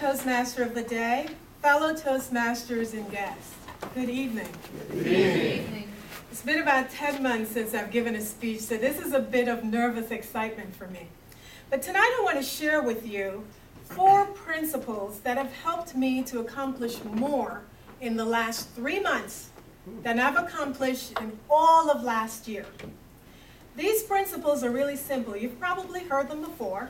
Toastmaster of the day, fellow Toastmasters and guests. Good evening. Good evening. It's been about 10 months since I've given a speech, so this is a bit of nervous excitement for me. But tonight I want to share with you 4 principles that have helped me to accomplish more in the last 3 months than I've accomplished in all of last year. These principles are really simple. You've probably heard them before.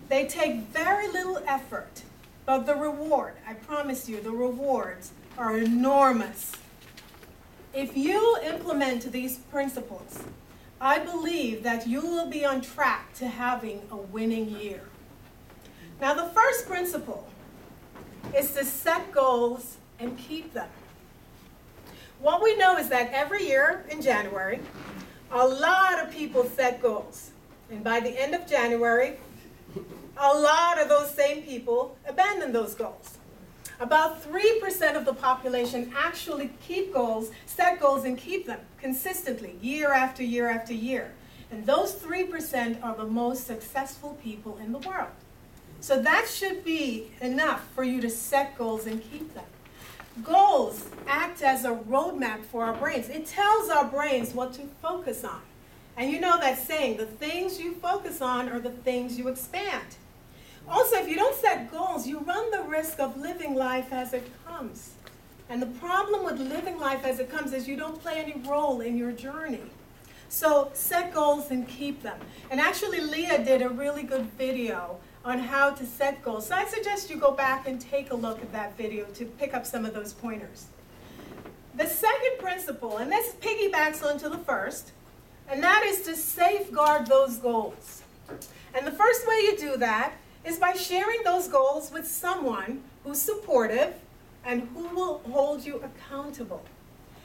They take very little effort, but the reward, I promise you, the rewards are enormous. If you implement these principles, I believe that you will be on track to having a winning year. Now, the first principle is to set goals and keep them. What we know is that every year in January, a lot of people set goals. And by the end of January, a lot of those same people abandon those goals. About 3% of the population actually set goals and keep them consistently, year after year after year. And those 3% are the most successful people in the world. So that should be enough for you to set goals and keep them. Goals act as a roadmap for our brains. It tells our brains what to focus on. And you know that saying, the things you focus on are the things you expand. Also, if you don't set goals, you run the risk of living life as it comes. And the problem with living life as it comes is you don't play any role in your journey. So set goals and keep them. And actually, Leah did a really good video on how to set goals. So I suggest you go back and take a look at that video to pick up some of those pointers. The second principle, and this piggybacks onto the first, and that is to safeguard those goals. And the first way you do that is by sharing those goals with someone who's supportive and who will hold you accountable.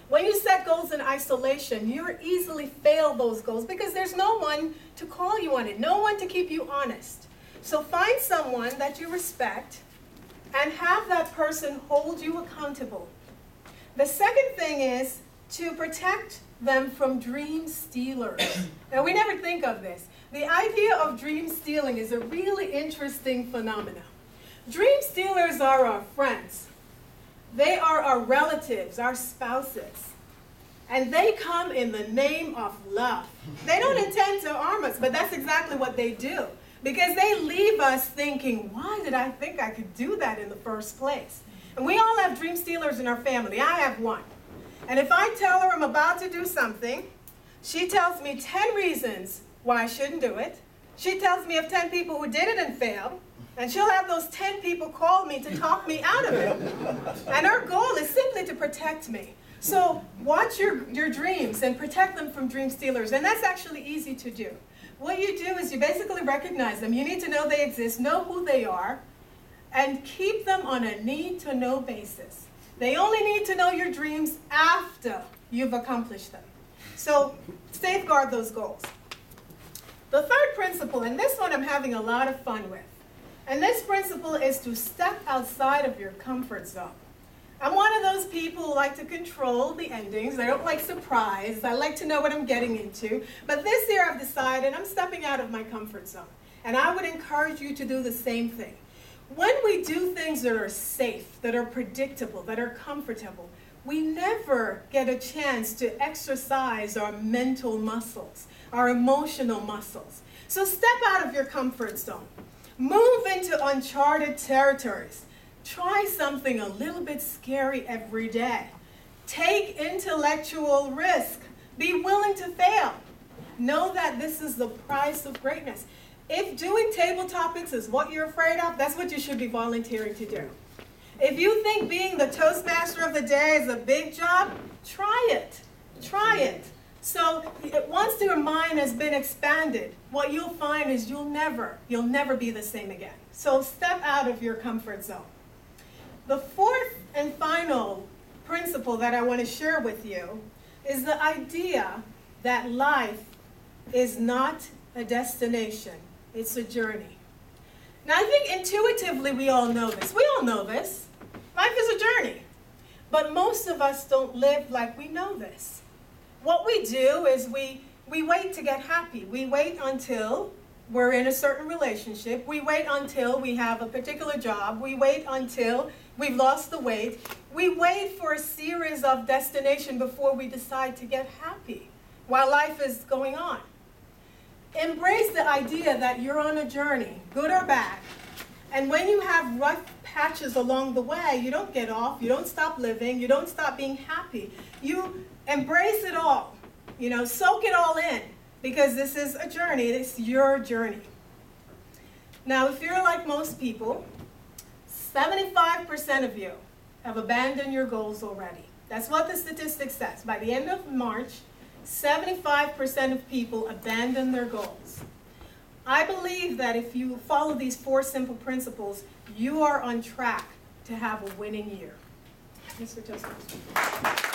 When you set goals in isolation, you'll easily fail those goals because there's no one to call you on it, no one to keep you honest. So find someone that you respect and have that person hold you accountable. The second thing is to protect them from dream stealers. Now, we never think of this. The idea of dream stealing is a really interesting phenomenon. Dream stealers are our friends. They are our relatives, our spouses. And they come in the name of love. They don't intend to harm us, but that's exactly what they do. Because they leave us thinking, why did I think I could do that in the first place? And we all have dream stealers in our family. I have one. And if I tell her I'm about to do something, she tells me 10 reasons why I shouldn't do it. She tells me of 10 people who did it and failed. And she'll have those 10 people call me to talk me out of it. And her goal is simply to protect me. So watch your dreams and protect them from dream stealers. And that's actually easy to do. What you do is you basically recognize them. You need to know they exist, know who they are, and keep them on a need-to-know basis. They only need to know your dreams after you've accomplished them. So safeguard those goals. The third principle, and this one I'm having a lot of fun with, and this principle is to step outside of your comfort zone. I'm one of those people who like to control the endings. I don't like surprise. I like to know what I'm getting into. But this year I've decided I'm stepping out of my comfort zone. And I would encourage you to do the same thing. When we do things that are safe, that are predictable, that are comfortable, we never get a chance to exercise our mental muscles, our emotional muscles. So step out of your comfort zone. Move into uncharted territories. Try something a little bit scary every day. Take intellectual risk. Be willing to fail. Know that this is the price of greatness. If doing table topics is what you're afraid of, that's what you should be volunteering to do. If you think being the Toastmaster of the day is a big job, try it. Try it. So once your mind has been expanded, what you'll find is you'll never be the same again. So step out of your comfort zone. The fourth and final principle that I want to share with you is the idea that life is not a destination, it's a journey. Now, I think intuitively we all know this. We all know this. Life is a journey. But most of us don't live like we know this. What we do is we wait to get happy. We wait until we're in a certain relationship. We wait until we have a particular job. We wait until we've lost the weight. We wait for a series of destinations before we decide to get happy while life is going on. Embrace the idea that you're on a journey, good or bad. And when you have rough patches along the way, you don't get off, you don't stop living, you don't stop being happy. You embrace it all, soak it all in, because this is a journey, it's your journey. Now, if you're like most people, 75% of you have abandoned your goals already. That's what the statistic says. By the end of March, 75% of people abandon their goals. I believe that if you follow these 4 simple principles, you are on track to have a winning year. Mr. Toastmaster.